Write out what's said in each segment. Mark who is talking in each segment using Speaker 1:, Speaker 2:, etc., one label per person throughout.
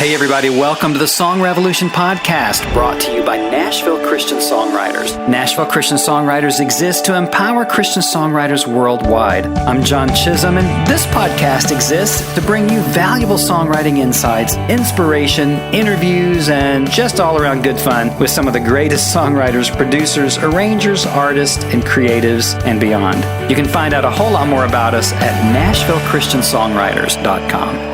Speaker 1: Hey everybody, welcome to the Song Revolution podcast, brought to you by Nashville Christian Songwriters. Nashville Christian Songwriters exists to empower Christian songwriters worldwide. I'm John Chisum, and this podcast exists to bring you valuable songwriting insights, inspiration, interviews, and just all around good fun with some of the greatest songwriters, producers, arrangers, artists, and creatives, and beyond. You can find out a whole lot more about us at NashvilleChristianSongwriters.com.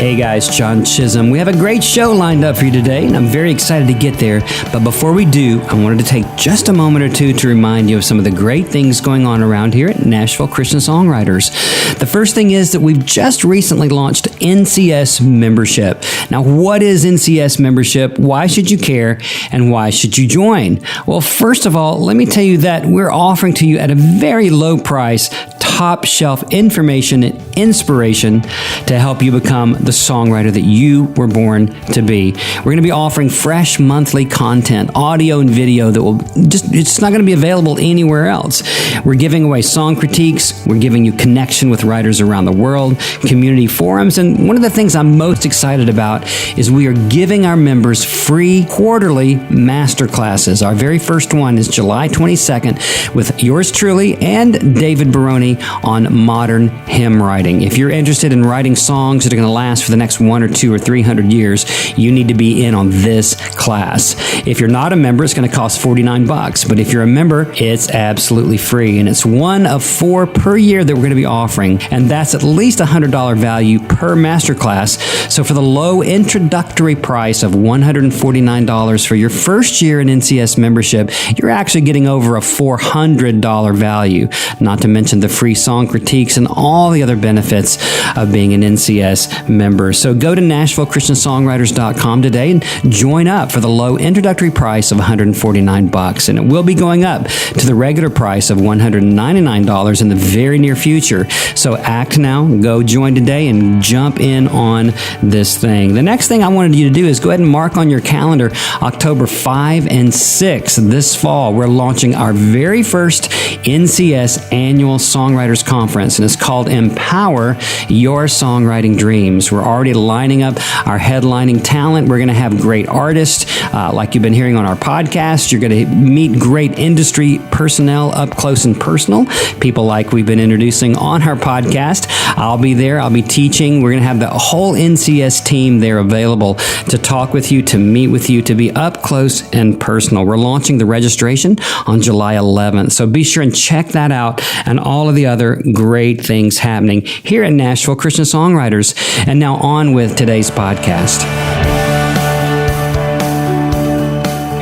Speaker 2: Hey guys, John Chisum. We have a great show lined up for you today, and I'm very excited to get there. But before we do, I wanted to take just a moment or two to remind you of some of the great things going on around here at Nashville Christian Songwriters. The first thing is that we've just recently launched NCS membership. Now, what is NCS membership? Why should you care? And why should you join? Well, first of all, let me tell you that we're offering to you at a very low price top shelf information and inspiration to help you become the songwriter that you were born to be. We're going to be offering fresh monthly content, audio and video that will it's not going to be available anywhere else. We're giving away song critiques. We're giving you connection with writers around the world, community forums, and one of the things I'm most excited about is we are giving our members free quarterly masterclasses. Our very first one is July 22nd with yours truly and David Baroni on modern hymn writing. If you're interested in writing songs that are going to last for the next 100 or 200 or 300 years, you need to be in on this class. If you're not a member, it's going to cost $49, but if you're a member, it's absolutely free, and it's one of 4 per year that we're going to be offering, and that's at least $100 value per masterclass. So for the low introductory price of $149 for your first year in NCS membership, you're actually getting over a $400 value, not to mention the free song critiques and all the other benefits of being an NCS member. So go to NashvilleChristianSongwriters.com today and join up for the low introductory price of $149, and it will be going up to the regular price of $199 in the very near future. So act now, go join today, and jump in on this thing. The next thing I wanted you to do is go ahead and mark on your calendar October 5 and 6 this fall. We're launching our very first NCS annual Songwriters Conference, and it's called Empower Your Songwriting Dreams. We're already lining up our headlining talent. We're going to have great artists like you've been hearing on our podcast. You're going to meet great industry personnel up close and personal, people like we've been introducing on our podcast. I'll be there. I'll be teaching. We're going to have the whole NCS team there available to talk with you, to meet with you, to be up close and personal. We're launching the registration on July 11th, so be sure and check that out and all of the other great things happening here at Nashville Christian Songwriters. And now on with today's podcast.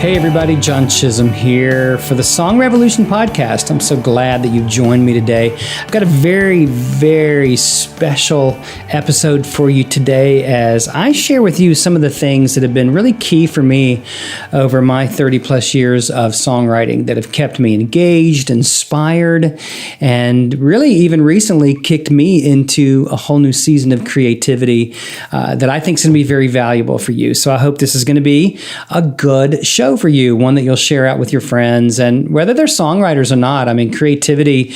Speaker 2: Hey everybody, John Chisum here for the Song Revolution podcast. I'm so glad that you've joined me today. I've got a very, very special episode for you today as I share with you some of the things that have been really key for me over my 30 plus years of songwriting that have kept me engaged, inspired, and really even recently kicked me into a whole new season of creativity that I think is going to be very valuable for you. So I hope this is going to be a good show for you, one that you'll share out with your friends. And whether they're songwriters or not, I mean, creativity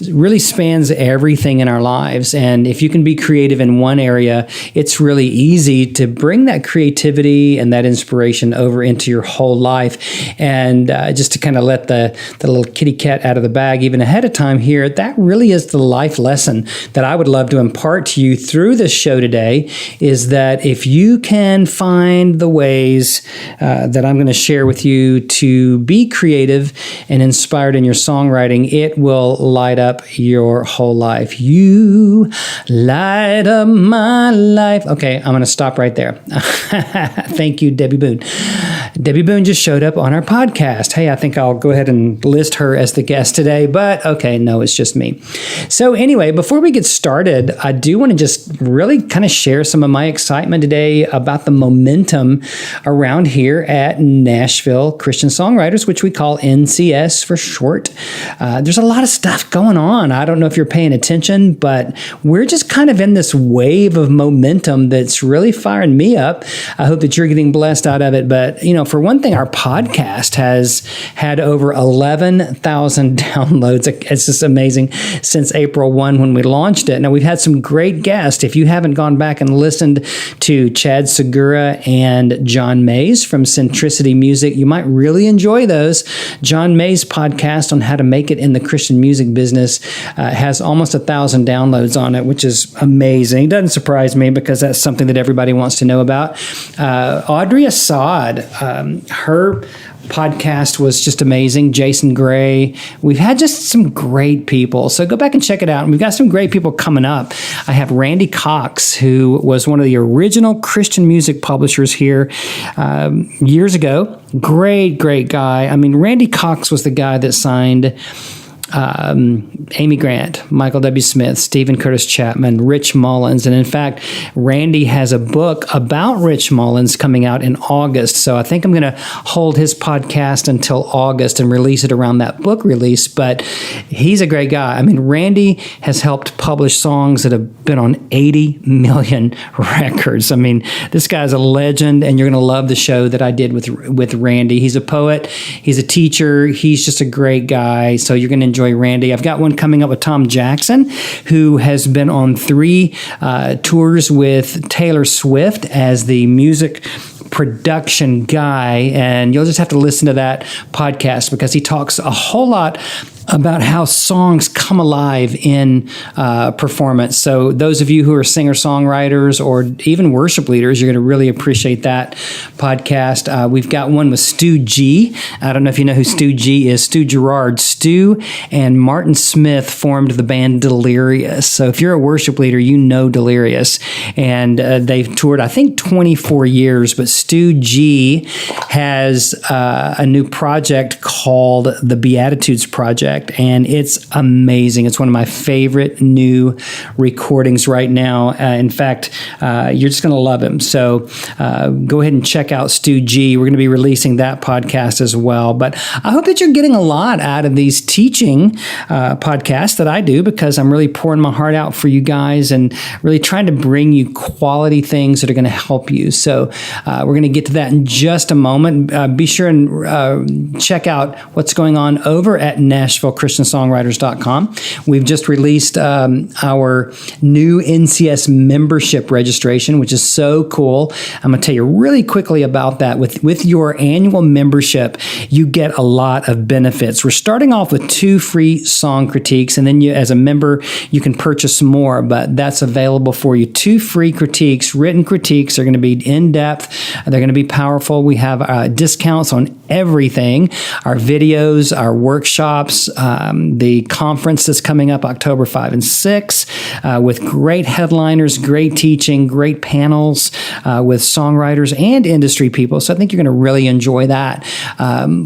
Speaker 2: really spans everything in our lives. And if you can be creative in one area, it's really easy to bring that creativity and that inspiration over into your whole life. And just to kind of let the little kitty cat out of the bag even ahead of time here, that really is the life lesson that I would love to impart to you through this show today, is that if you can find the ways that I'm going to share with you to be creative and inspired in your songwriting, it will light up your whole life. You light up my life. Okay, I'm going to stop right there. Thank you, Debbie Boone. Debbie Boone just showed up on our podcast. Hey, I think I'll go ahead and list her as the guest today, but okay, no, it's just me. So anyway, before we get started, I do want to just really kind of share some of my excitement today about the momentum around here at Nashville Nashville Christian Songwriters, which we call NCS for short. There's a lot of stuff going on. I don't know if you're paying attention, but we're just kind of in this wave of momentum that's really firing me up. I hope that you're getting blessed out of it. But, for one thing, our podcast has had over 11,000 downloads. It's just amazing since April 1 when we launched it. Now, we've had some great guests. If you haven't gone back and listened to Chad Segura and John Mays from Centricity Music, you might really enjoy those. John Mays' podcast on how to make it in the Christian music business has almost 1,000 downloads on it, which is amazing. Doesn't surprise me because that's something that everybody wants to know about. Audrey Assad, her podcast was just amazing. Jason Gray. We've had just some great people. So go back and check it out. And we've got some great people coming up. I have Randy Cox, who was one of the original Christian music publishers here years ago. Great guy. I mean, Randy Cox was the guy that signed Amy Grant, Michael W. Smith, Stephen Curtis Chapman, Rich Mullins. And in fact, Randy has a book about Rich Mullins coming out in August. So I think I'm going to hold his podcast until August and release it around that book release. But he's a great guy. I mean, Randy has helped publish songs that have been on 80 million records. I mean, this guy's a legend, and you're going to love the show that I did with Randy. He's a poet. He's a teacher. He's just a great guy. So you're going to enjoy Randy. I've got one coming up with Tom Jackson, who has been on 3 tours with Taylor Swift as the music production guy, and you'll just have to listen to that podcast because he talks a whole lot about how songs come alive in performance. So those of you who are singer-songwriters or even worship leaders, you're going to really appreciate that podcast. We've got one with Stu G. I don't know if you know who Stu G is. Stu Gerard. Stu and Martin Smith formed the band Delirious. So if you're a worship leader, you know Delirious. And they've toured, I think, 24 years. But Stu G has a new project called the Beatitudes Project. And it's amazing. It's one of my favorite new recordings right now. In fact, you're just going to love him. So go ahead and check out Stu G. We're going to be releasing that podcast as well. But I hope that you're getting a lot out of these teaching podcasts that I do, because I'm really pouring my heart out for you guys and really trying to bring you quality things that are going to help you. So we're going to get to that in just a moment. Be sure and check out what's going on over at NashvilleChristianSongwriters.com. We've just released our new NCS membership registration, which is so cool. I'm going to tell you really quickly about that. With your annual membership, you get a lot of benefits. We're starting off with 2 free song critiques, and then you, as a member, you can purchase more, but that's available for you. 2 free critiques, written critiques. Are going to be in-depth. They're going to be powerful. We have discounts on everything, our videos, our workshops, the conference that's coming up October 5 and 6 with great headliners, great teaching, great panels with songwriters and industry people. So I think you're going to really enjoy that.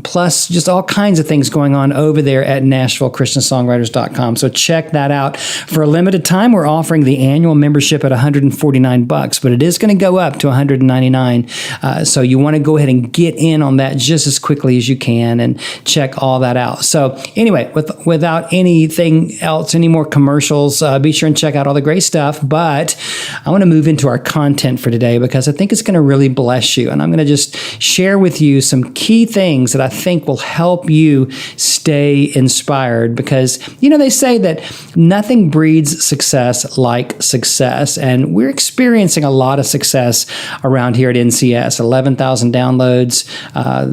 Speaker 2: Plus, just all kinds of things going on over there at NashvilleChristianSongwriters.com. So check that out. For a limited time, we're offering the annual membership at $149, but it is going to go up to $199. So you want to go ahead and get in on that just as quickly as you can and check all that out. So anyway, without anything else, any more commercials, be sure and check out all the great stuff. But I want to move into our content for today because I think it's going to really bless you. And I'm going to just share with you some key things that I think will help you stay inspired, because, they say that nothing breeds success like success. And we're experiencing a lot of success around here at NCS. 11,000 downloads,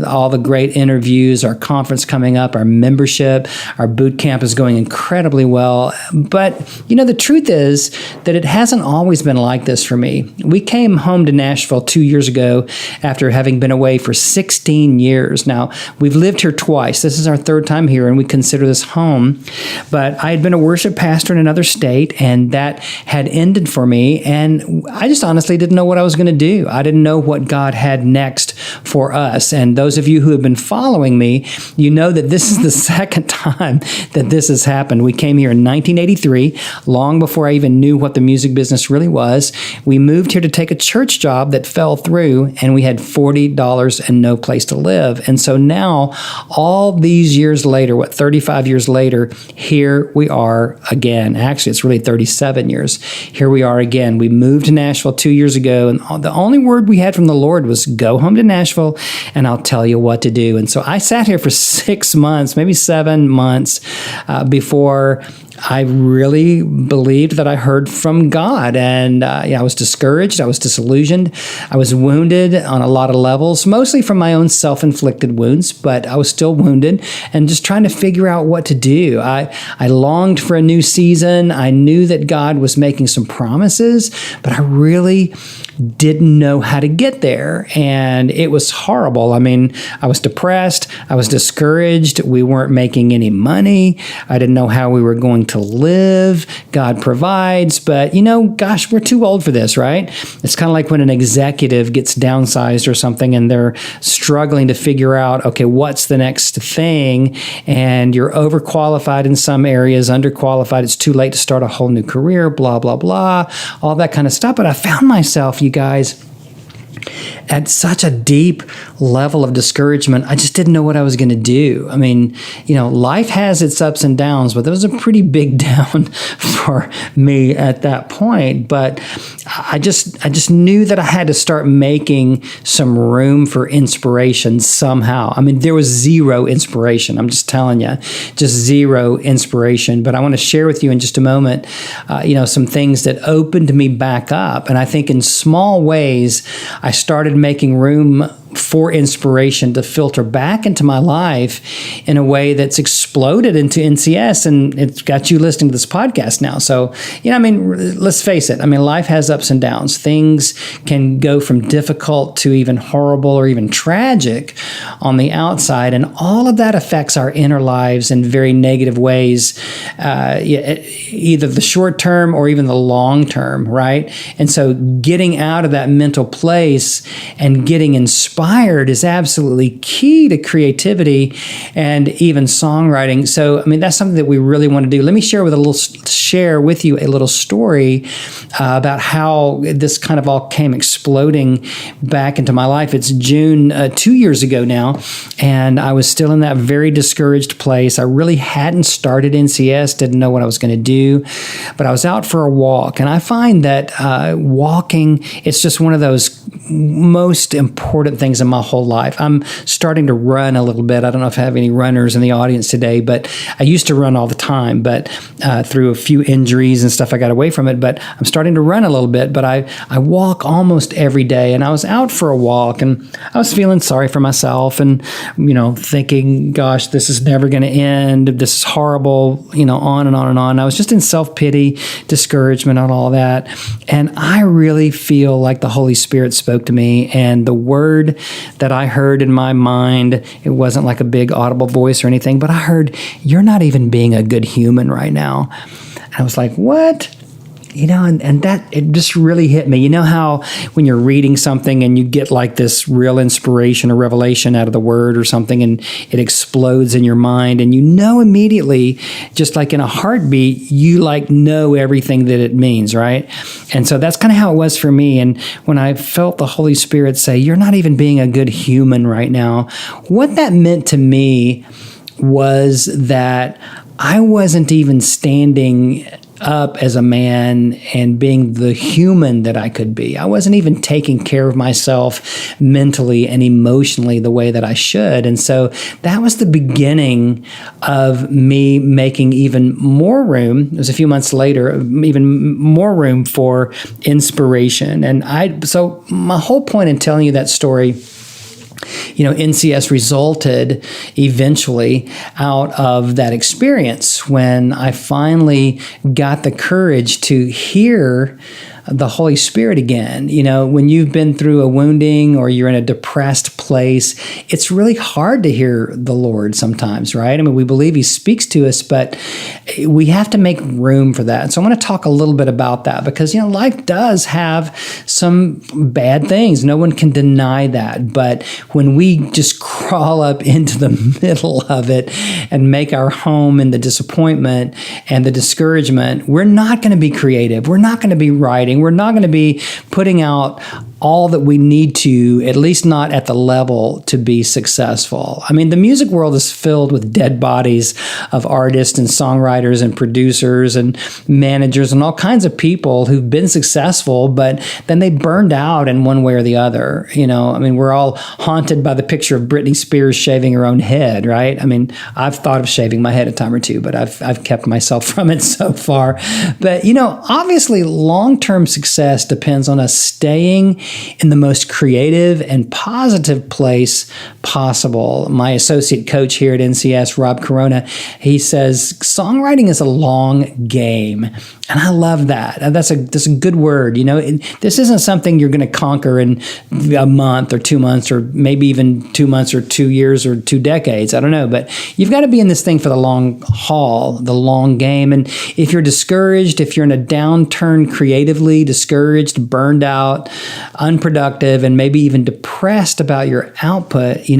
Speaker 2: all the great interviews, our conference coming up, our membership, our boot camp is going incredibly well. But, the truth is that it hasn't always been like this for me. We came home to Nashville 2 years ago after having been away for 16 years. Now, we've lived here twice. This is our 3rd time here, and we consider this home. But I had been a worship pastor in another state, and that had ended for me. And I just honestly didn't know what I was going to do. I didn't know what God had next for us. And those of you you who have been following me, you know that this is the second time that this has happened. We came here in 1983, long before I even knew what the music business really was. We moved here to take a church job that fell through, and we had $40 and no place to live. And so now, all these years later, 35 years later, here we are again. Actually, it's really 37 years. Here we are again. We moved to Nashville 2 years ago, and the only word we had from the Lord was, go home to Nashville, and I'll tell you what to do. And so I sat here for 6 months, maybe 7 months, before I really believed that I heard from God. And I was discouraged. I was disillusioned. I was wounded on a lot of levels, mostly from my own self-inflicted wounds, but I was still wounded and just trying to figure out what to do. I longed for a new season. I knew that God was making some promises, but I really didn't know how to get there. And it was horrible. I mean, I was depressed. I was discouraged. We weren't making any money. I didn't know how we were going to live. God provides, but gosh, we're too old for this, right? It's kind of like when an executive gets downsized or something and they're struggling to figure out, okay, what's the next thing? And you're overqualified in some areas, underqualified. It's too late to start a whole new career, blah, blah, blah, all that kind of stuff. But I found myself, you guys, at such a deep level of discouragement. I just didn't know what I was going to do. I mean, life has its ups and downs, but there was a pretty big down for me at that point. But I just knew that I had to start making some room for inspiration somehow. I mean, there was zero inspiration. I'm just telling you, just zero inspiration. But I want to share with you in just a moment, some things that opened me back up. And I think in small ways, I started making room for inspiration to filter back into my life in a way that's exploded into NCS, and it's got you listening to this podcast now. So, let's face it. I mean, life has ups and downs. Things can go from difficult to even horrible or even tragic on the outside, and all of that affects our inner lives in very negative ways, either the short term or even the long term, right? And so getting out of that mental place and getting inspired is absolutely key to creativity and even songwriting. So, that's something that we really want to do. Let me share with you a little story about how this kind of all came exploding back into my life. It's June 2 years ago now, and I was still in that very discouraged place. I really hadn't started NCS, didn't know what I was going to do, but I was out for a walk, and I find that walking, it's just one of those most important things in my whole life. I'm starting to run a little bit. I don't know if I have any runners in the audience today, but I used to run all the time, but through a few injuries and stuff, I got away from it, but I'm starting to run a little bit, but I walk almost every day, and I was out for a walk, and I was feeling sorry for myself and, thinking, gosh, this is never going to end. This is horrible, on and on and on. I was just in self-pity, discouragement, and all that. And I really feel like the Holy Spirit spoke to me, and the word that I heard in my mind, it wasn't like a big audible voice or anything, but I heard, you're not even being a good human right now. And I was like, what? And that, it just really hit me. You know how when you're reading something and you get like this real inspiration or revelation out of the word or something, and it explodes in your mind, and immediately, just like in a heartbeat, you know everything that it means, right? And so that's kind of how it was for me. And when I felt the Holy Spirit say, you're not even being a good human right now, what that meant to me was that I wasn't even standing up as a man and being the human that I could be. I wasn't even taking care of myself mentally and emotionally the way that I should. And so that was the beginning of me making even more room. It was a few months later, even more room for inspiration. And so my whole point in telling you that story, NCS resulted eventually out of that experience when I finally got the courage to hear the Holy Spirit again. When you've been through a wounding or you're in a depressed place, it's really hard to hear the Lord sometimes, right? I mean, we believe He speaks to us, but we have to make room for that. And so I want to talk a little bit about that because, life does have some bad things. No one can deny that. But when we just crawl up into the middle of it and make our home in the disappointment and the discouragement, we're not going to be creative. We're not going to be writing. We're not going to be putting out all that we need to, at least not at the level to be successful. I mean, the music world is filled with dead bodies of artists and songwriters and producers and managers and all kinds of people who've been successful, but then they burned out in one way or the other. I mean, we're all haunted by the picture of Britney Spears shaving her own head, right? I mean, I've thought of shaving my head a time or two, but I've kept myself from it so far. But, obviously long-term success depends on us staying in the most creative and positive place possible. My associate coach here at NCS, Rob Corona, he says, songwriting is a long game. And I love that. That's a good word. This isn't something you're going to conquer in a month or 2 months or maybe even 2 months or 2 years or 2 decades. I don't know. But you've got to be in this thing for the long haul, the long game. And if you're discouraged, if you're in a downturn creatively, discouraged, burned out, unproductive, and maybe even depressed about your output, you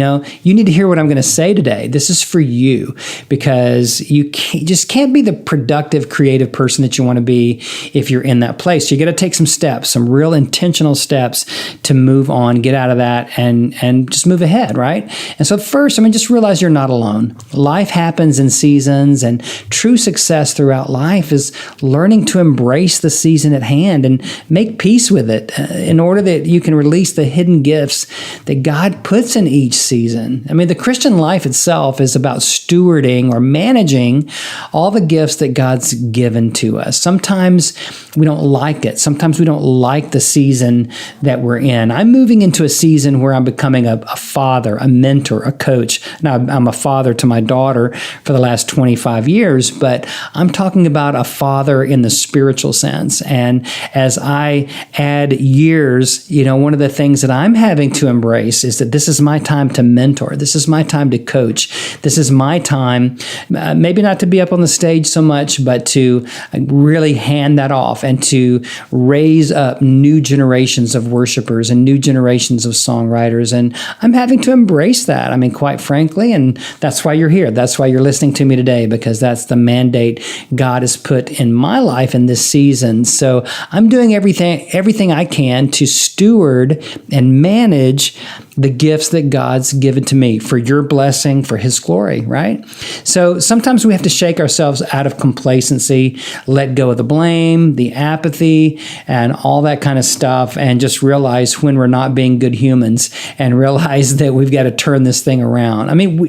Speaker 2: need to hear what I'm going to say today. This is for you because you just can't be the productive, creative person that you want to be if you're in that place. You got to take some steps, some real intentional steps to move on, get out of that and just move ahead, right? And so first, just realize you're not alone. Life happens in seasons, and true success throughout life is learning to embrace the season at hand and make peace with it in order that you can release the hidden gifts that God puts in each season. I mean, the Christian life itself is about stewarding or managing all the gifts that God's given to us. Sometimes we don't like it. Sometimes we don't like the season that we're in. I'm moving into a season where I'm becoming a father, a mentor, a coach. Now, I'm a father to my daughter for the last 25 years, but I'm talking about a father in the spiritual sense. And as I add years, one of the things that I'm having to embrace is that this is my time to mentor. This is my time to coach. This is my time, maybe not to be up on the stage so much, but to really hand that off and to raise up new generations of worshipers and new generations of songwriters. And I'm having to embrace that. Quite frankly, and that's why you're here. That's why you're listening to me today, because that's the mandate God has put in my life in this season. So I'm doing everything I can to steward and manage the gifts that God's given to me for your blessing, for His glory, right? So sometimes we have to shake ourselves out of complacency, let go of the blame, the apathy, and all that kind of stuff, and just realize when we're not being good humans and realize that we've got to turn this thing around.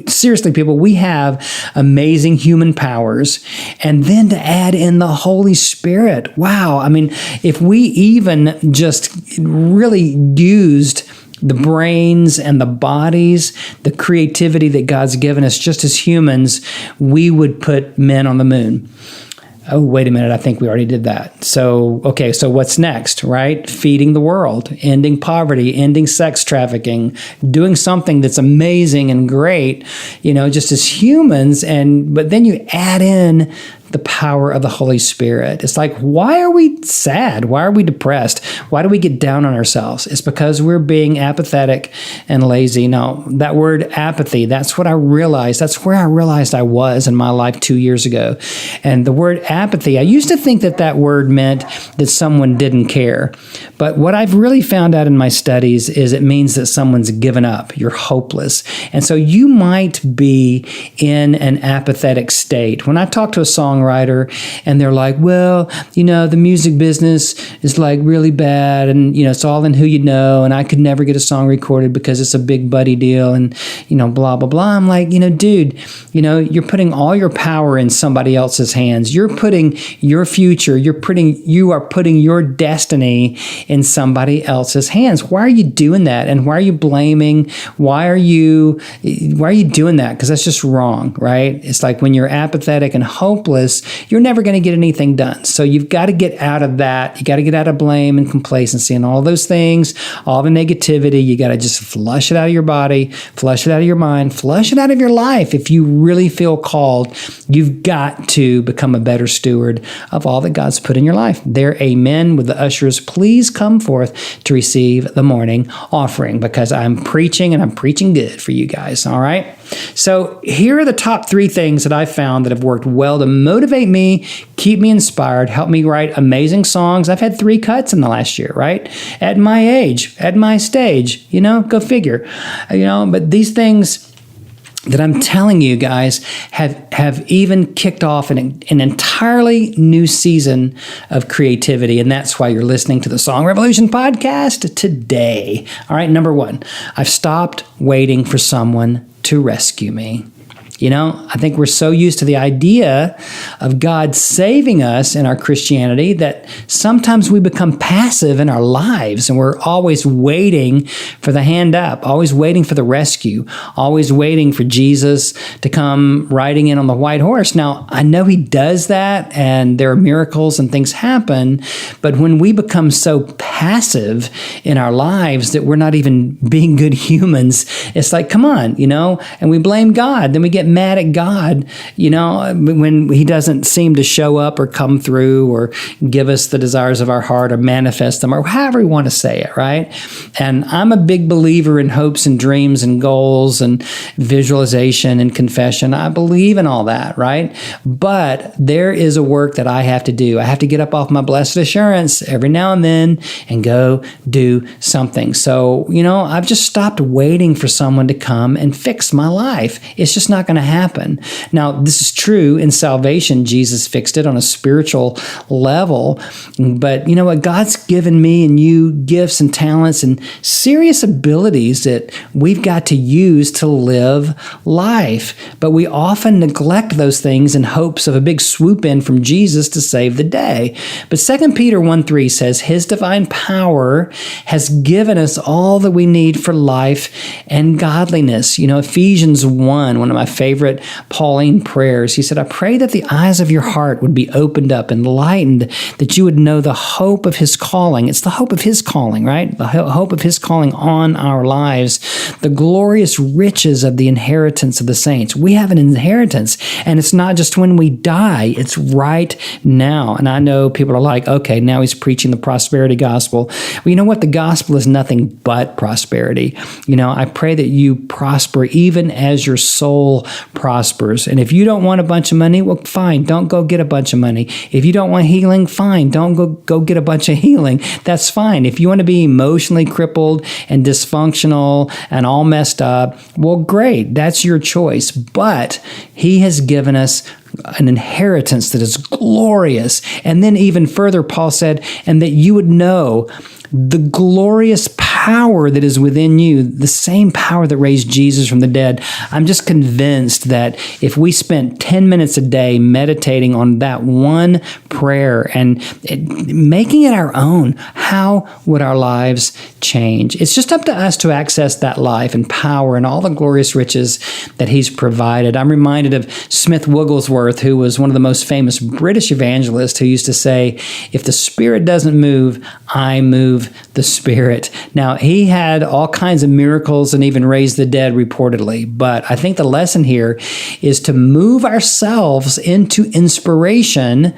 Speaker 2: Seriously, people, we have amazing human powers, and then to add in the Holy Spirit. Wow. If we even just really used the brains and the bodies, the creativity that God's given us just as humans, we would put men on the moon. Oh, wait a minute, I think we already did that. So what's next, right? Feeding the world, ending poverty, ending sex trafficking, doing something that's amazing and great, just as humans. But then you add in the power of the Holy Spirit. It's like, why are we sad? Why are we depressed? Why do we get down on ourselves? It's because we're being apathetic and lazy. No, that word apathy, that's what I realized. That's where I realized I was in my life 2 years ago. And the word apathy, I used to think that word meant that someone didn't care. But what I've really found out in my studies is it means that someone's given up. You're hopeless. And so you might be in an apathetic state. When I talk to a songwriter and they're like, well, the music business is like really bad and, it's all in who you know, and I could never get a song recorded because it's a big buddy deal and, blah, blah, blah. I'm like, dude, you're putting all your power in somebody else's hands. You're putting your future, you are putting your destiny in somebody else's hands. Why are you doing that? And why are you blaming? Why are you doing that? Because that's just wrong, right? It's like when you're apathetic and hopeless, Jesus, you're never going to get anything done. So you've got to get out of that. You got to get out of blame and complacency and all those things, all the negativity. You got to just flush it out of your body, flush it out of your mind, flush it out of your life. If you really feel called, you've got to become a better steward of all that God's put in your life. There, amen. With the ushers, please come forth to receive the morning offering, because I'm preaching and I'm preaching good for you guys. All right. So here are the top 3 things that I found that have worked well to motivate me, keep me inspired, help me write amazing songs. I've had 3 cuts in the last year, right? At my age, at my stage, go figure, but these things that I'm telling you guys have even kicked off an entirely new season of creativity. And that's why you're listening to the Song Revolution podcast today. All right, number 1, I've stopped waiting for someone to rescue me. I think we're so used to the idea of God saving us in our Christianity that sometimes we become passive in our lives, and we're always waiting for the hand up, always waiting for the rescue, always waiting for Jesus to come riding in on the white horse. Now, I know he does that, and there are miracles and things happen, but when we become so passive in our lives that we're not even being good humans, it's like, come on, and we blame God. Then we get mad at God, when he doesn't seem to show up or come through or give us the desires of our heart or manifest them, or however you want to say it, right? And I'm a big believer in hopes and dreams and goals and visualization and confession. I believe in all that, right? But there is a work that I have to do. I have to get up off my blessed assurance every now and then and go do something. So, I've just stopped waiting for someone to come and fix my life. It's just not going to happen. Now, this is true in salvation. Jesus fixed it on a spiritual level. But you know what? God's given me and you gifts and talents and serious abilities that we've got to use to live life. But we often neglect those things in hopes of a big swoop in from Jesus to save the day. But 2 Peter 1:3 says, his divine power has given us all that we need for life and godliness. Ephesians 1, one of my favorite Pauline prayers. He said, I pray that the eyes of your heart would be opened up, enlightened, that you would know the hope of his calling. It's the hope of his calling, right? The hope of his calling on our lives, the glorious riches of the inheritance of the saints. We have an inheritance, and it's not just when we die, it's right now. And I know people are like, okay, now he's preaching the prosperity gospel. Well, you know what? The gospel is nothing but prosperity. I pray that you prosper even as your soul prospers. And if you don't want a bunch of money, well, fine, don't go get a bunch of money. If you don't want healing, fine, don't go get a bunch of healing. That's fine. If you want to be emotionally crippled and dysfunctional and all messed up, well, great, that's your choice. But he has given us an inheritance that is glorious. And then even further, Paul said, and that you would know the glorious power that is within you, the same power that raised Jesus from the dead. I'm just convinced that if we spent 10 minutes a day meditating on that one prayer and making it our own, how would our lives change? It's just up to us to access that life and power and all the glorious riches that he's provided. I'm reminded of Smith Wigglesworth, who was one of the most famous British evangelists, who used to say, if the Spirit doesn't move, I move the Spirit. Now, he had all kinds of miracles and even raised the dead reportedly. But I think the lesson here is to move ourselves into inspiration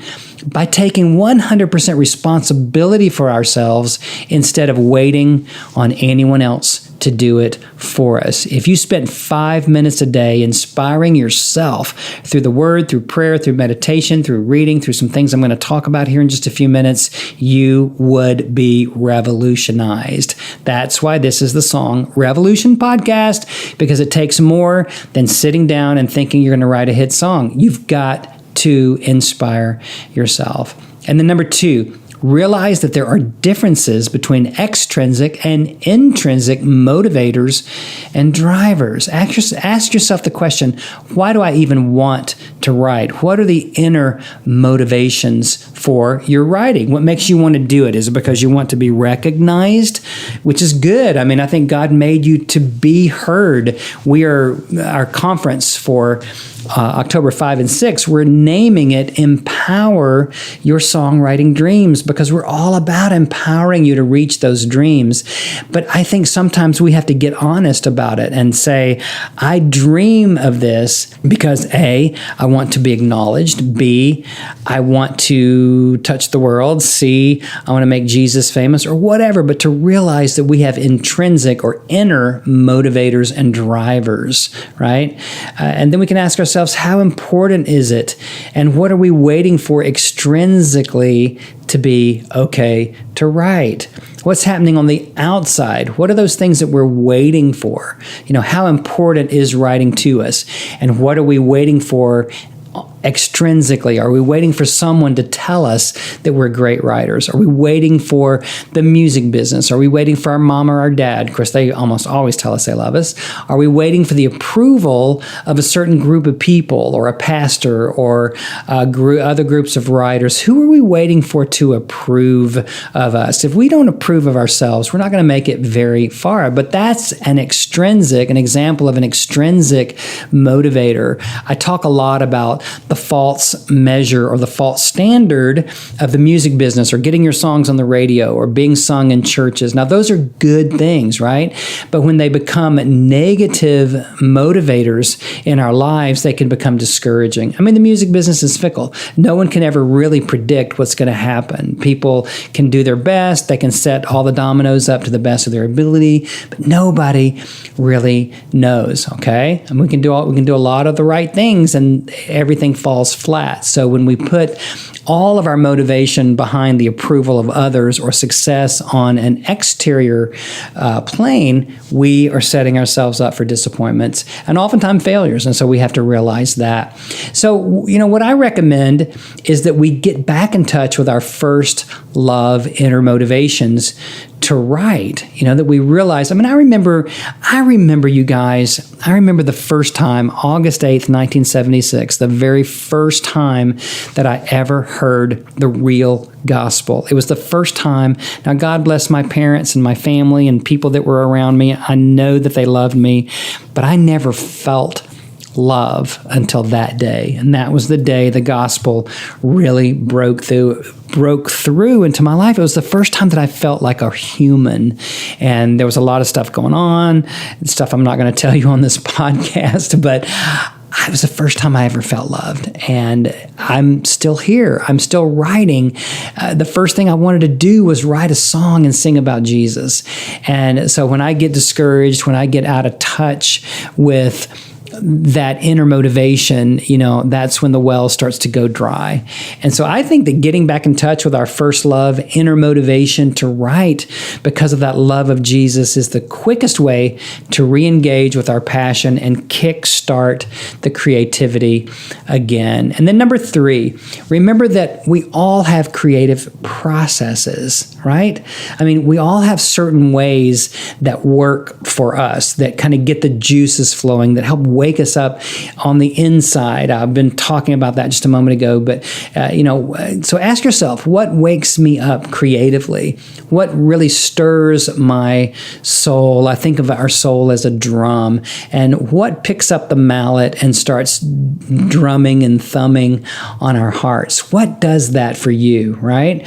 Speaker 2: by taking 100% responsibility for ourselves instead of waiting on anyone else to do it for us. If you spent 5 minutes a day inspiring yourself through the Word, through prayer, through meditation, through reading, through some things I'm going to talk about here in just a few minutes, you would be revolutionized. That's why this is the Song Revolution podcast, because it takes more than sitting down and thinking you're going to write a hit song. You've got to inspire yourself. And then number 2, realize that there are differences between extrinsic and intrinsic motivators and drivers. Ask yourself the question, why do I even want to write? What are the inner motivations for your writing? What makes you want to do it? Is it because you want to be recognized? Which is good. I mean, I think God made you to be heard. Our conference for October 5 and 6, we're naming it Empower Your Songwriting Dreams, because we're all about empowering you to reach those dreams. But I think sometimes we have to get honest about it and say, I dream of this because A, I want to be acknowledged. B, I want to touch the world. C, I want to make Jesus famous, or whatever. But to realize that we have intrinsic or inner motivators and drivers, right? And then we can ask ourselves, how important is it? And what are we waiting for extrinsically to be okay to write? What's happening on the outside? What are those things that we're waiting for? How important is writing to us? And what are we waiting for extrinsically? Are we waiting for someone to tell us that we're great writers? Are we waiting for the music business? Are we waiting for our mom or our dad? Of course, they almost always tell us they love us. Are we waiting for the approval of a certain group of people, or a pastor, or other groups of writers? Who are we waiting for to approve of us? If we don't approve of ourselves, we're not going to make it very far. But that's an example of an extrinsic motivator. I talk a lot about the false measure or the false standard of the music business, or getting your songs on the radio, or being sung in churches. Now, those are good things, right? But when they become negative motivators in our lives, they can become discouraging. I mean, the music business is fickle. No one can ever really predict what's going to happen. People can do their best. They can set all the dominoes up to the best of their ability, but nobody really knows, okay? And we can do a lot of the right things, and everything falls flat. So when we put all of our motivation behind the approval of others or success on an exterior plane, we are setting ourselves up for disappointments and oftentimes failures. And so we have to realize that. So, what I recommend is that we get back in touch with our first love, inner motivations to write, that we realize. I remember you guys, I remember the first time, August 8th, 1976, the very first time that I ever heard the real gospel. It was the first time. Now, God bless my parents and my family and people that were around me. I know that they loved me, but I never felt love until that day. And that was the day the gospel really broke through into my life. It was the first time that I felt like a human. And there was a lot of stuff going on, stuff I'm not going to tell you on this podcast, but it was the first time I ever felt loved. And I'm still here. I'm still writing. The first thing I wanted to do was write a song and sing about Jesus. And so when I get discouraged, when I get out of touch with that inner motivation, that's when the well starts to go dry. And so I think that getting back in touch with our first love, inner motivation to write because of that love of Jesus, is the quickest way to re-engage with our passion and kickstart the creativity again. And then number 3, remember that we all have creative processes, right? We all have certain ways that work for us, that kind of get the juices flowing, that help wake us up on the inside. I've been talking about that just a moment ago, but so ask yourself, what wakes me up creatively? What really stirs my soul? I think of our soul as a drum, and what picks up the mallet and starts drumming and thumbing on our hearts? What does that for you, right?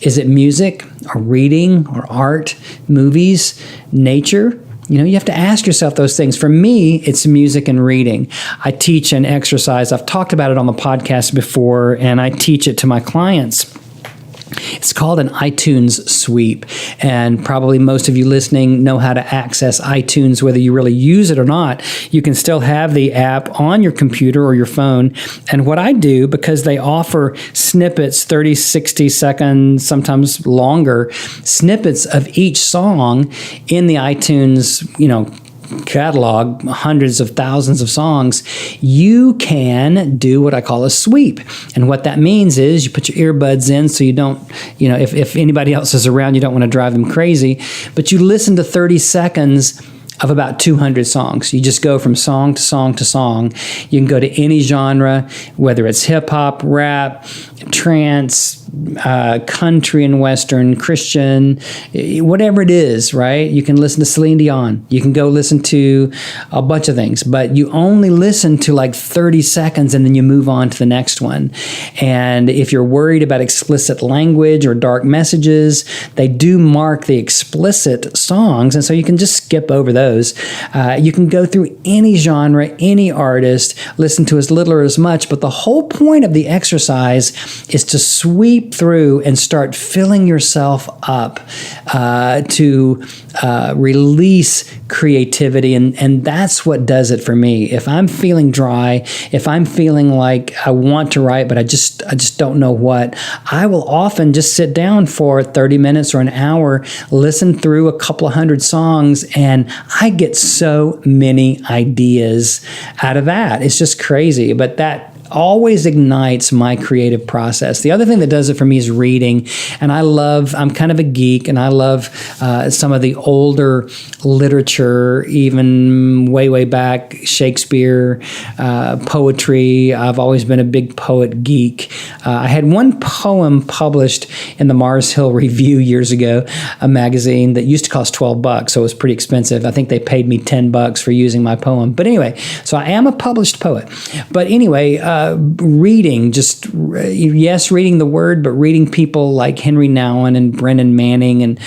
Speaker 2: Is it music, or reading, or art, movies, nature? You have to ask yourself those things. For me, it's music and reading. I teach an exercise. I've talked about it on the podcast before, and I teach it to my clients. It's called an iTunes sweep, and probably most of you listening know how to access iTunes, whether you really use it or not. You can still have the app on your computer or your phone, and what I do, because they offer snippets, 30, 60 seconds, sometimes longer, snippets of each song in the iTunes, catalog, hundreds of thousands of songs, you can do what I call a sweep. And what that means is you put your earbuds in so you don't, if anybody else is around, you don't want to drive them crazy, but you listen to 30 seconds of about 200 songs. You just go from song to song to song. You can go to any genre, whether it's hip hop, rap, trance, country and Western, Christian, whatever it is, right? You can listen to Celine Dion. You can go listen to a bunch of things, but you only listen to like 30 seconds and then you move on to the next one. And if you're worried about explicit language or dark messages, they do mark the explicit songs, and so you can just skip over those. You can go through any genre, any artist, listen to as little or as much, but the whole point of the exercise is to sweep through and start filling yourself up to release creativity, and that's what does it for me. If I'm feeling dry, if I'm feeling like I want to write but I just don't know what, I will often just sit down for 30 minutes or an hour, listen through a couple of hundred songs, and I get so many ideas out of that. It's just crazy, but that always ignites my creative process. The other thing that does it for me is reading, and I'm kind of a geek, and I love some of the older literature, even way back, Shakespeare, poetry. I've always been a big poet geek. I had one poem published in the Mars Hill Review years ago, a magazine that used to cost $12, so it was pretty expensive. I think they paid me $10 for using my poem. But anyway, so I am a published poet. But anyway, reading, reading the Word, but reading people like Henry Nouwen and Brennan Manning and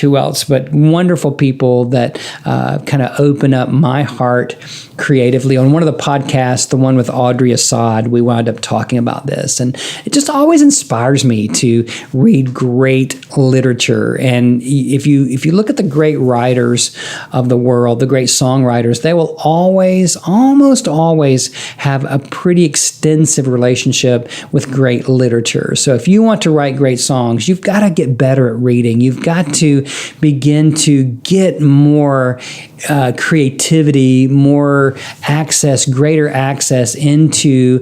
Speaker 2: who else? But wonderful people that kind of open up my heart creatively. On one of the podcasts, the one with Audrey Assad, we wound up talking about this, and it just always inspires me to read great literature. And if you look at the great writers of the world, the great songwriters, they will almost always have a pretty extensive relationship with great literature. So if you want to write great songs, you've got to get better at reading. You've got to begin to get more creativity, more access, greater access into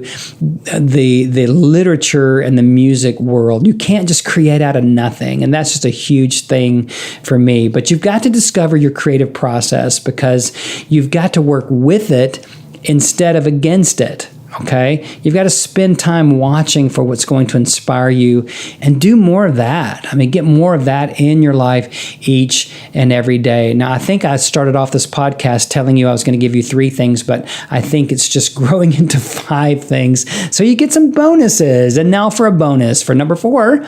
Speaker 2: the literature and the music world. You can't just create out of nothing, and that's just a huge thing for me. But you've got to discover your creative process, because you've got to work with it instead of against it. Okay? You've got to spend time watching for what's going to inspire you and do more of that. I mean, get more of that in your life each and every day. Now, I think I started off this podcast telling you I was going to give you 3 things, but I think it's just growing into 5 things. So you get some bonuses. And now for a bonus, for number 4,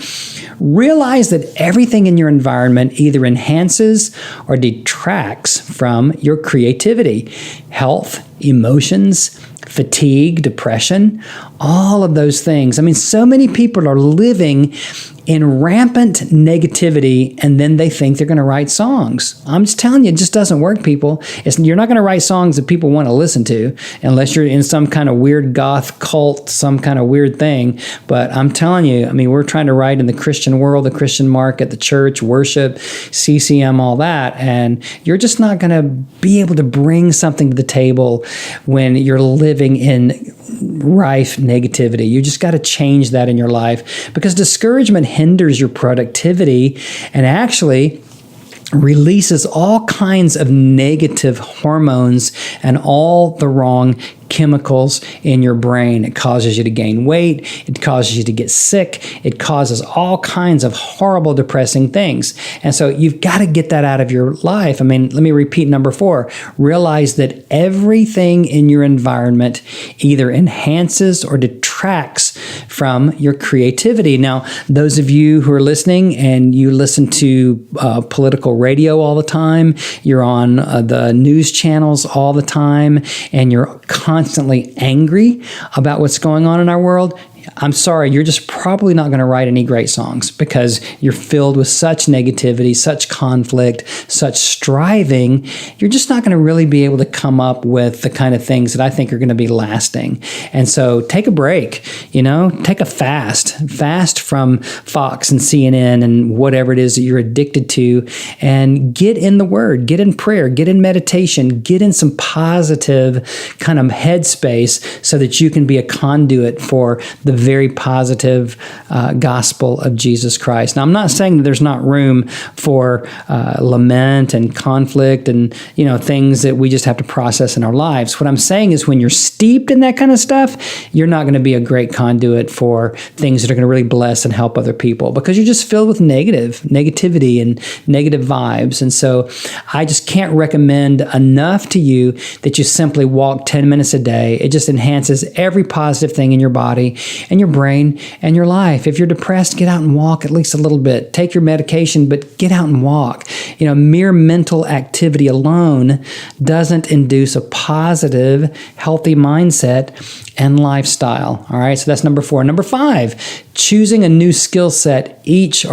Speaker 2: realize that everything in your environment either enhances or detracts from your creativity, health, emotions, fatigue, depression, all of those things. I mean, so many people are living in rampant negativity, and then they think they're going to write songs. I'm just telling you, it just doesn't work, people. You're not going to write songs that people want to listen to unless you're in some kind of weird goth cult, some kind of weird thing. But I'm telling you, I mean, we're trying to write in the Christian world, the Christian market, the church, worship, CCM, all that, and you're just not going to be able to bring something to the table when you're living in rife negativity. You just got to change that in your life, because discouragement hinders your productivity and actually releases all kinds of negative hormones and all the wrong chemicals in your brain. It causes you to gain weight. It causes you to get sick. It causes all kinds of horrible, depressing things. And so you've got to get that out of your life. I mean, let me repeat number 4. Realize that everything in your environment either enhances or detracts from your creativity. Now, those of you who are listening and you listen to political radio all the time, you're on the news channels all the time, and you're constantly angry about what's going on in our world, I'm sorry, you're just probably not going to write any great songs, because you're filled with such negativity, such conflict, such striving. You're just not going to really be able to come up with the kind of things that I think are going to be lasting. And so take a break, take a fast from Fox and CNN and whatever it is that you're addicted to, and get in the Word, get in prayer, get in meditation, get in some positive kind of headspace so that you can be a conduit for the very positive gospel of Jesus Christ. Now, I'm not saying that there's not room for lament and conflict and, things that we just have to process in our lives. What I'm saying is when you're steeped in that kind of stuff, you're not going to be a great conduit for things that are going to really bless and help other people, because you're just filled with negativity and negative vibes. And so I just can't recommend enough to you that you simply walk 10 minutes a day. It just enhances every positive thing in your body and your brain and your life. If you're depressed, get out and walk at least a little bit. Take your medication, but get out and walk. Mere mental activity alone doesn't induce a positive, healthy mindset and lifestyle. All right, so that's number 4. Number 5, choosing a new skill each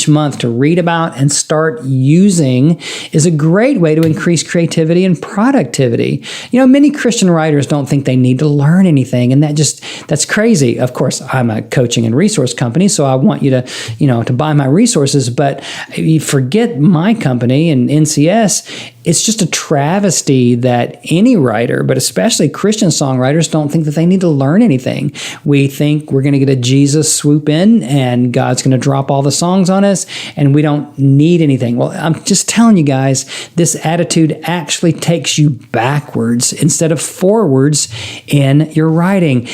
Speaker 2: month to read about and start using is a great way to increase creativity and productivity. Many Christian writers don't think they need to learn anything, and that's crazy. Of course, I'm a coaching and resource company, so I want you to buy my resources, but you forget my company and NCS. It's just a travesty that any writer, but especially Christian songwriters, don't think that they need to learn anything. We think we're going to get a Jesus swoop in and God's going to drop all the songs on us and we don't need anything. Well, I'm just telling you guys, this attitude actually takes you backwards instead of forwards in your writing.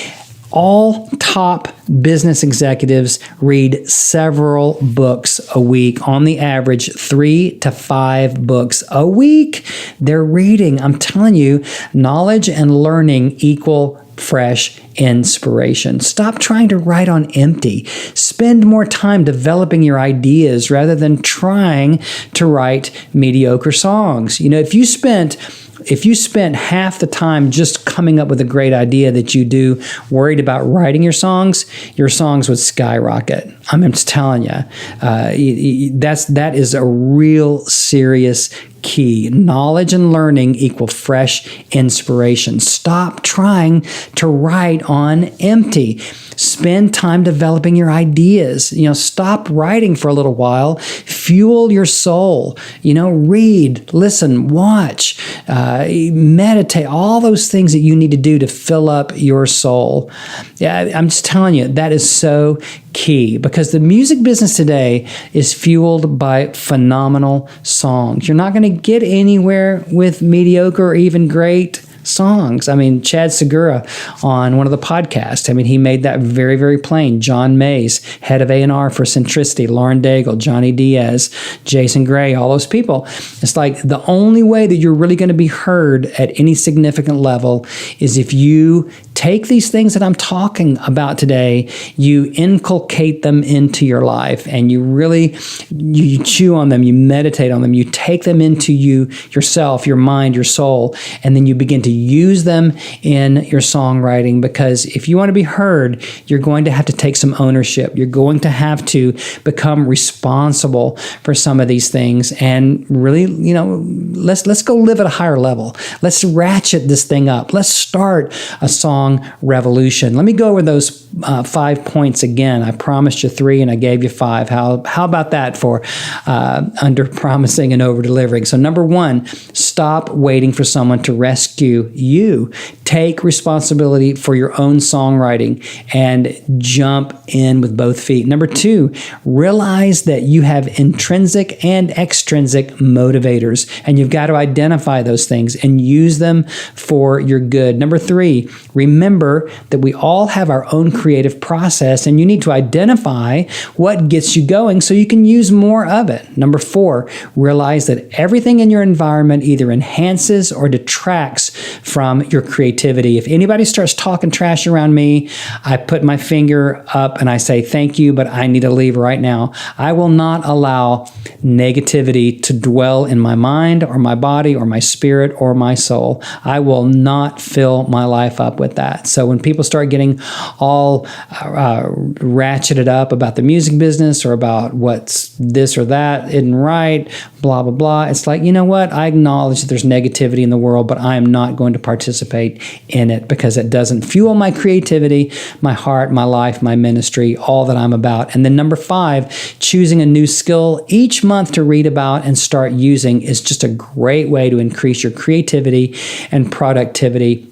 Speaker 2: All top business executives read several books a week, on the average 3 to 5 books a week. They're reading. I'm telling you, knowledge and learning equal fresh inspiration. Stop trying to write on empty. Spend more time developing your ideas rather than trying to write mediocre songs. If you spent half the time just coming up with a great idea that you do worried about writing your songs would skyrocket. I'm just telling you, that is a real serious key. Knowledge and learning equal fresh inspiration. Stop trying to write on empty. Spend time developing your ideas. Stop writing for a little while. Fuel your soul. Read, listen, watch, meditate, all those things that you need to do to fill up your soul. Yeah, I'm just telling you, that is so key, because the music business today is fueled by phenomenal songs. You're not going to get anywhere with mediocre or even great songs. Chad Segura on one of the podcasts, he made that very, very plain. John Mays, head of A&R for Centricity, Lauren Daigle, Johnny Diaz, Jason Gray, all those people. It's like the only way that you're really going to be heard at any significant level is if you take these things that I'm talking about today, you inculcate them into your life, and you chew on them, you meditate on them, you take them into yourself, your mind, your soul, and then you begin to use them in your songwriting. Because if you want to be heard, you're going to have to take some ownership. You're going to have to become responsible for some of these things, and really, let's go live at a higher level. Let's ratchet this thing up. Let's start a song revolution. Let me go over those 5 points again. I promised you 3 and I gave you 5. How about that for under promising and over delivering? So number 1, stop waiting for someone to rescue you. Take responsibility for your own songwriting and jump in with both feet. Number 2, realize that you have intrinsic and extrinsic motivators, and you've got to identify those things and use them for your good. Number 3, remember that we all have our own creative process, and you need to identify what gets you going so you can use more of it. Number 4, realize that everything in your environment either enhances or detracts from your creativity. If anybody starts talking trash around me, I put my finger up and I say, thank you, but I need to leave right now. I will not allow negativity to dwell in my mind or my body or my spirit or my soul. I will not fill my life up with that. So when people start getting all ratcheted up about the music business or about what's this or that isn't right, blah, blah, blah, it's like, you know what? I acknowledge that there's negativity in the world, but I am not going to participate in it because it doesn't fuel my creativity, my heart, my life, my ministry, all that I'm about. And then number 5, choosing a new skill each month to read about and start using is just a great way to increase your creativity and productivity.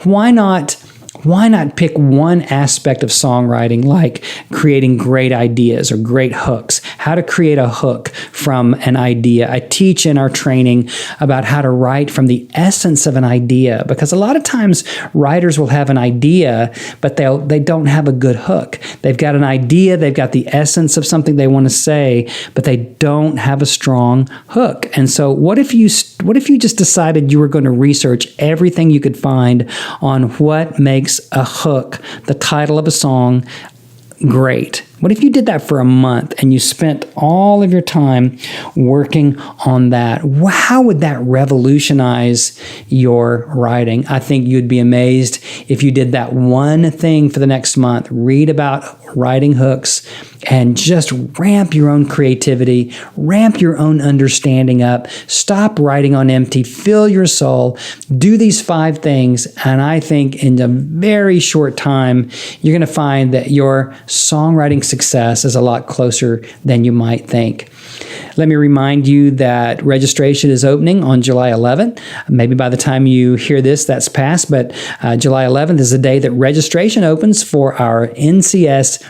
Speaker 2: Why not
Speaker 1: why not pick one aspect of songwriting, like creating great ideas or great hooks, how to create a hook from an idea. I teach in our training about how to write from the essence of an idea, because a lot of times writers will have an idea, but they don't have a good hook. They've got an idea, they've got the essence of something they want to say, but they don't have a strong hook. And so what if you just decided you were going to research everything you could find on what makes a hook, the title of a song, great? What if you did that for a month and you spent all of your time working on that? How would that revolutionize your writing? I think you'd be amazed if you did that one thing for the next month. Read about writing hooks and just ramp your own creativity, ramp your own understanding up. Stop writing on empty. Fill your soul. Do these 5 things, and I think in a very short time, you're going to find that your songwriting success is a lot closer than you might think. Let me remind you that registration is opening on July 11th. Maybe by the time you hear this, that's past, but July 11th is the day that registration opens for our NCS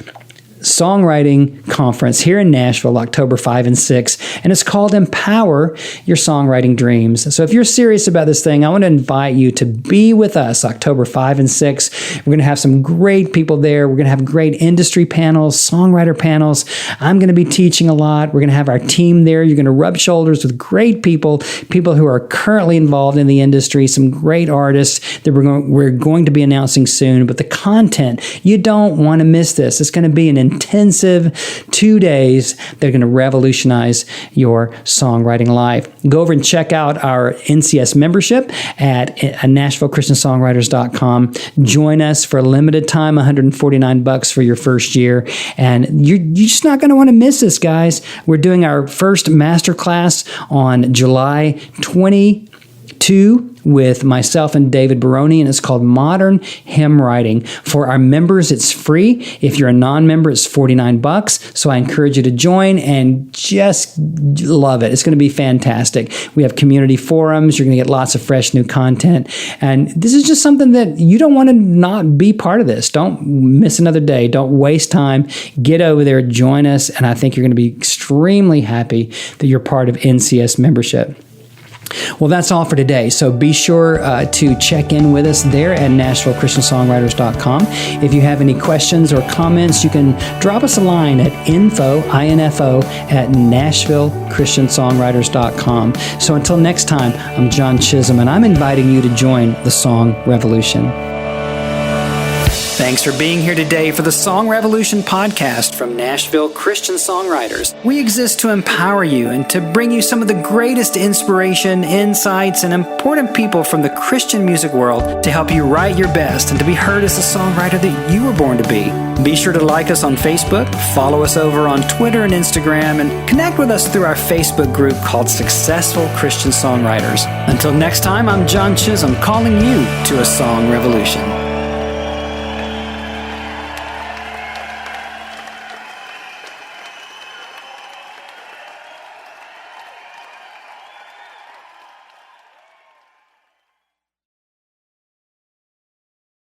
Speaker 1: Songwriting Conference here in Nashville, October 5 and 6, and it's called Empower Your Songwriting Dreams. So if you're serious about this thing, I want to invite you to be with us October 5 and 6. We're going to have some great people there. We're going to have great industry panels, songwriter panels. I'm going to be teaching a lot. We're going to have our team there. You're going to rub shoulders with great people who are currently involved in the industry, some great artists that we're going to be announcing soon. But the content, you don't want to miss this. It's going to be an intensive 2 days that are going to revolutionize your songwriting life. Go over and check out our NCS membership at NashvilleChristianSongwriters.com. Join us for a limited time, $149 for your first year. And you're just not going to want to miss this, guys. We're doing our first masterclass on July 22 with myself and David Baroni, and it's called Modern Hymn Writing. For our members, it's free. If you're a non-member, it's $49. So I encourage you to join and just love it. It's going to be fantastic. We have community forums. You're going to get lots of fresh new content. And this is just something that you don't want to not be part of this. Don't miss another day. Don't waste time. Get over there, join us, and I think you're going to be extremely happy that you're part of NCS membership. Well, that's all for today. So be sure to check in with us there at NashvilleChristianSongwriters.com. If you have any questions or comments, you can drop us a line at info at NashvilleChristianSongwriters.com. So until next time, I'm John Chisum, and I'm inviting you to join the Song Revolution. Thanks for being here today for the Song Revolution podcast from Nashville Christian Songwriters. We exist to empower you and to bring you some of the greatest inspiration, insights, and important people from the Christian music world to help you write your best and to be heard as the songwriter that you were born to be. Be sure to like us on Facebook, follow us over on Twitter and Instagram, and connect with us through our Facebook group called Successful Christian Songwriters. Until next time, I'm John Chisum, calling you to a Song Revolution.